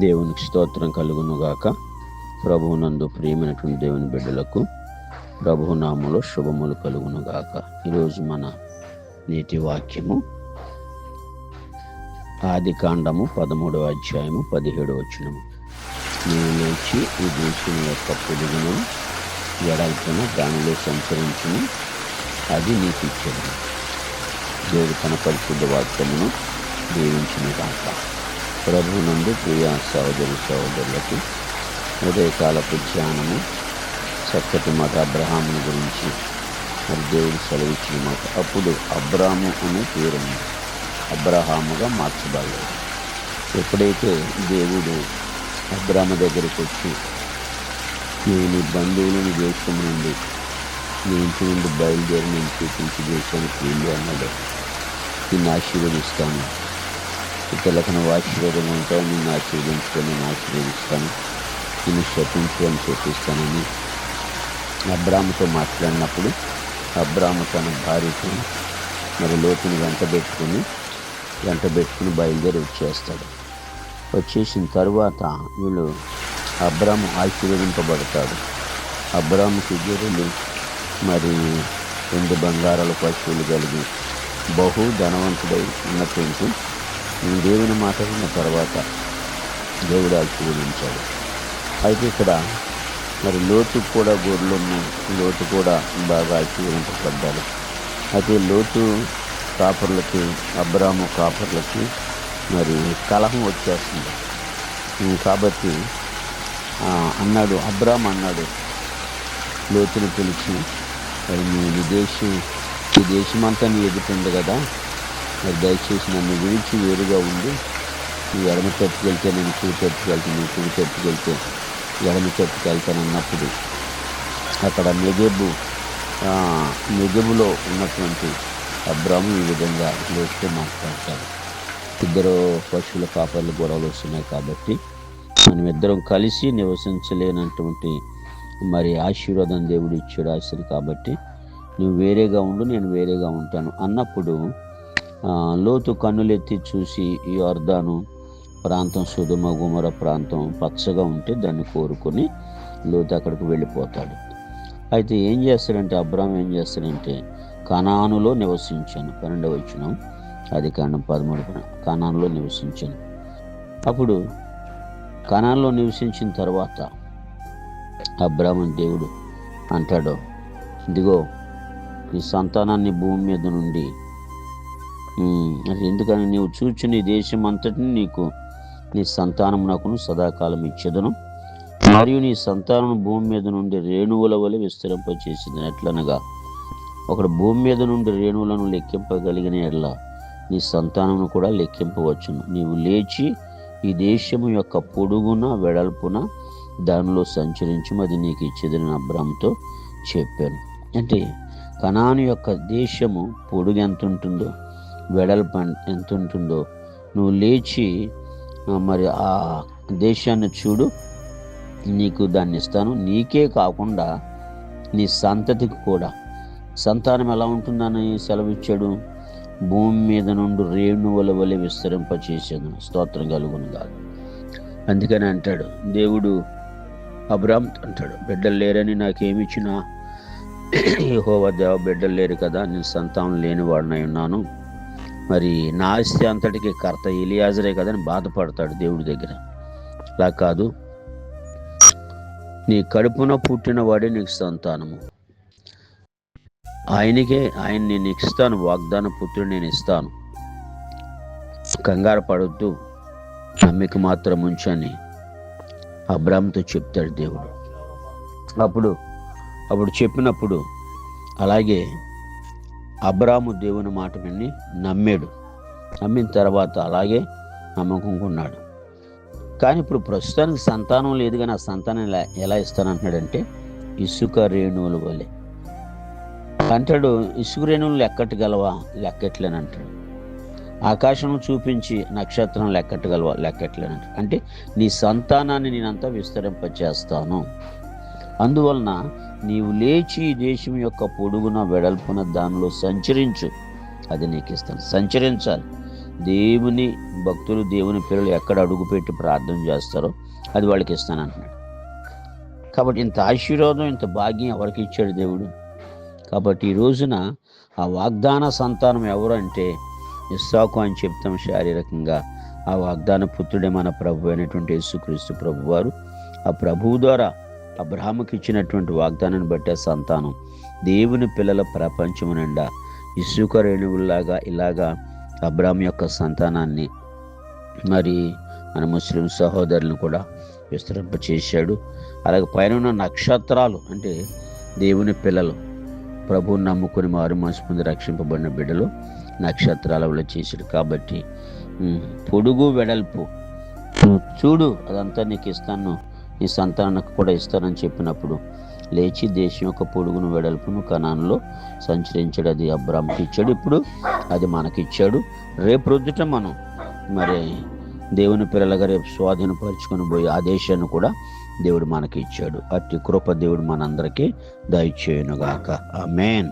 దేవునికి స్తోత్రం కలుగునుగాక. ప్రభువునందు ప్రియమైనటువంటి దేవుని బిడ్డలకు ప్రభువు నామములో శుభములు కలుగునుగాక. ఈరోజు మన నేటి వాక్యము ఆదికాండము 13వ అధ్యాయము 17వ వచనము. నీవు లేచి ఈ దేశం యొక్క పొడుగును వెడల్పున దానిలో సంచరించును, అది నీకు ఇచ్చేది. దేవుడు తన పరిశుద్ధ వాక్యమును దీవించునుగాక. ప్రభువునందు ప్రియ సహోదరులకు ఉదయకాలపు ధ్యానము చక్కటి మాట అబ్రహాముని గురించి మరి దేవుడు సెలవిచ్చిన మాట. అప్పుడు అబ్రాము అనే పేరుని అబ్రహాముగా మార్చబడలేదు. ఎప్పుడైతే దేవుడు అబ్రాము దగ్గరికి వచ్చి నేను నీ బంధువులను దేశం నుండి నీ ఇంటి నుండి బయలుదేరి నేను చూపించి దేశానికి వెళ్ళి అన్నాడు. నిన్ను ఆశీర్వదిస్తాను, ఇతరులకు నువ్వు ఆశీర్వాదం ఉంటావు, నిన్ను ఆశీర్వదించుకొని నేను ఆశీర్వదిస్తాను, నిన్ను శపించు అని చూపిస్తానని అబ్రాముతో మాట్లాడినప్పుడు అబ్రాము తన భార్యతో మరి లోతుని వెంట పెట్టుకుని బయలుదేరి వచ్చేస్తాడు. వచ్చేసిన తరువాత వీళ్ళు అబ్రాము ఆశీర్వదింపబడతాడు. అబ్రాముకి గొర్రెలు మరి 2 బంగారాల పశువులు కలిగి బహు ధనవంతుడై ఉన్నటువంటి దేవుని మాట విన్న తర్వాత దేవుడు ఆశీర్వదించాడు. అయితే ఇక్కడ మరి లోతు కూడా గొర్రెలున్నాయి, లోతు కూడా బాగా ఆశీర్వదింపబడ్డాడు. అయితే లోతు కాపర్లకి అబ్రాము కాపర్లకి మరి కలహం వచ్చేస్తుంది. కాబట్టి అబ్రాము అన్నాడు లోతుని పిలిచి, మరి ఈ దేశమంతా నీ ఎదుటుంది కదా, మరి దయచేసి నన్ను విడిచి వేరుగా ఉండి నువ్వు ఎడమ తట్టుకెళ్తే నేను కుడి తట్టుకెళ్తాను, నువ్వు కుడి తట్టుకెళ్తే ఎడమ తట్టుకెళ్తాను అన్నప్పుడు అక్కడ నెగెబులో ఉన్నటువంటి అబ్రాము ఈ విధంగా లోతుతో మాట్లాడతాడు. 2 పశువుల కాపర్లు గొడవలు వస్తున్నాయి కాబట్టి మనమిద్దరం కలిసి నివసించలేనటువంటి మరి ఆశీర్వాదం దేవుడు ఇచ్చాడు ఆశలు. కాబట్టి నువ్వు వేరేగా ఉండు, నేను వేరేగా ఉంటాను అన్నప్పుడు లోతు కన్నులెత్తి చూసి ఈ యోర్దాను ప్రాంతం సొదొమ గొమొర్రా ప్రాంతం పచ్చగా ఉంటే దాన్ని కోరుకొని లోతు అక్కడికి వెళ్ళిపోతాడు. అయితే ఏం చేస్తాడంటే అబ్రాము ఏం చేస్తాడంటే కనానులో నివసించాను. 12వ వచనం ఆదికాండం 13 కనానులో నివసించాను. అప్పుడు కనానులో నివసించిన తర్వాత అబ్రాము దేవుడు అంటాడు, ఇదిగో నీ సంతానాన్ని భూమి మీద నుండి ఎందుకని నీవు చూచిన ఈ దేశం అంతటిని నీకు నీ సంతానమునకును సదాకాలం ఇచ్చేదను, మరియు నీ సంతానం భూమి మీద నుండి రేణువుల వలె విస్తరింపచేసింది. ఎట్లనగా ఒకడు భూమి మీద నుండి రేణువులను లెక్కింపగలిగిన ఎడల నీ సంతానమును కూడా లెక్కింపవచ్చును. నీవు లేచి ఈ దేశము యొక్క పొడుగున వెడల్పున దానిలో సంచరించు, అది నీకు ఇచ్చేదని అబ్రాముతో చెప్పాను. అంటే కనాను యొక్క దేశము పొడుగు ఎంత ఉంటుందో, వెడల్పు ఎంత ఉంటుందో నువ్వు లేచి మరి ఆ దేశాన్ని చూడు, నీకు దాన్ని ఇస్తాను. నీకే కాకుండా నీ సంతతికి కూడా. సంతానం ఎలా ఉంటుందని సెలవిచ్చాడు, భూమి మీద నుండి రేణువుల వలె విస్తరింపచేసేది. స్తోత్రం కలుగును కాదు. అందుకని అంటాడు దేవుడు అబ్రాము అంటాడు, బిడ్డలు లేరని నాకేమిచ్చినా యెహోవా దేవ బిడ్డలు లేరు కదా, నేను సంతానం లేనివాడినై ఉన్నాను, మరి నా ఆస్తి అంతటికి కర్త ఎలియాజరే కదా అని బాధపడతాడు దేవుడి దగ్గర. అలా కాదు, నీ కడుపున పుట్టిన వాడే నీకు సంతానము, ఆయన నేను ఇస్తాను, వాగ్దాన పుత్రుడు నేను ఇస్తాను, కంగారు పడొద్దు, నమ్మిక మాత్రం ఉంచని అబ్రాముతో చెప్తాడు దేవుడు. అప్పుడు చెప్పినప్పుడు అలాగే అబ్రాము దేవుని మాట విని నమ్మాడు. నమ్మిన తర్వాత అలాగే నమ్మకంకున్నాడు. కానీ ఇప్పుడు ప్రస్తుతానికి సంతానం లేదు, కానీ ఆ సంతానం ఎలా ఇస్తానంటున్నాడంటే ఇసుక రేణువుల వలె అంటాడు. ఇసుక రేణువులు లెక్కట్టగలవా? లెక్కట్లేనంటాడు. ఆకాశం చూపించి నక్షత్రం లెక్కట్టగలవా? లెక్కట్లేనంటాడు. అంటే నీ సంతానాన్ని నేనంతా విస్తరింపచేస్తాను, అందువలన నీవు లేచి దేశం యొక్క పొడుగున వెడల్పున దానిలో సంచరించు, అది నీకు ఇస్తాను. సంచరించాలి. దేవుని భక్తులు, దేవుని పిల్లలు ఎక్కడ అడుగుపెట్టి ప్రార్థన చేస్తారో అది వాళ్ళకి ఇస్తానంటున్నాడు. కాబట్టి ఇంత ఆశీర్వాదం, ఇంత భాగ్యం ఎవరికి ఇచ్చాడు దేవుడు? కాబట్టి ఈ రోజున ఆ వాగ్దాన సంతానం ఎవరు అంటే ఇస్సాకు అని చెప్తాం శారీరకంగా. ఆ వాగ్దాన పుత్రుడే మన ప్రభు అయినటువంటి యేసుక్రీస్తు ప్రభు వారు. ఆ ప్రభువు ద్వారా అబ్రహాముకి ఇచ్చినటువంటి వాగ్దానాన్ని బట్టి ఆ సంతానం దేవుని పిల్లల ప్రపంచము నిండా ఇసుక రేణువుల్లాగా ఇలాగా అబ్రహాం యొక్క సంతానాన్ని మరి మన ముస్లిం సహోదరులను కూడా విస్తరింపచేశాడు. అలాగే పైన ఉన్న నక్షత్రాలు అంటే దేవుని పిల్లలు, ప్రభువుని నమ్ముకుని మారు మనసు పొంది రక్షింపబడిన బిడ్డలు నక్షత్రాల వల్ల చేశాడు. కాబట్టి పొడుగు వెడల్పు చూడు, అదంతా నీకు ఇస్తాను, నీ సంతానానికి కూడా ఇస్తానని చెప్పినప్పుడు లేచి దేశం యొక్క పొడుగును వెడల్పును కనానులో సంచరించాడు. అది అబ్రాహాంకి ఇచ్చాడు, ఇప్పుడు అది మనకిచ్చాడు. రేపు రొద్దుట మనం మరి దేవుని పిల్లలుగా రేపు స్వాధీనపరుచుకొని పోయి ఆ దేశాన్ని కూడా దేవుడు మనకి ఇచ్చాడు. అట్టి కృప దేవుడు మనందరికీ దయచేయునుగాక. ఆమేన్.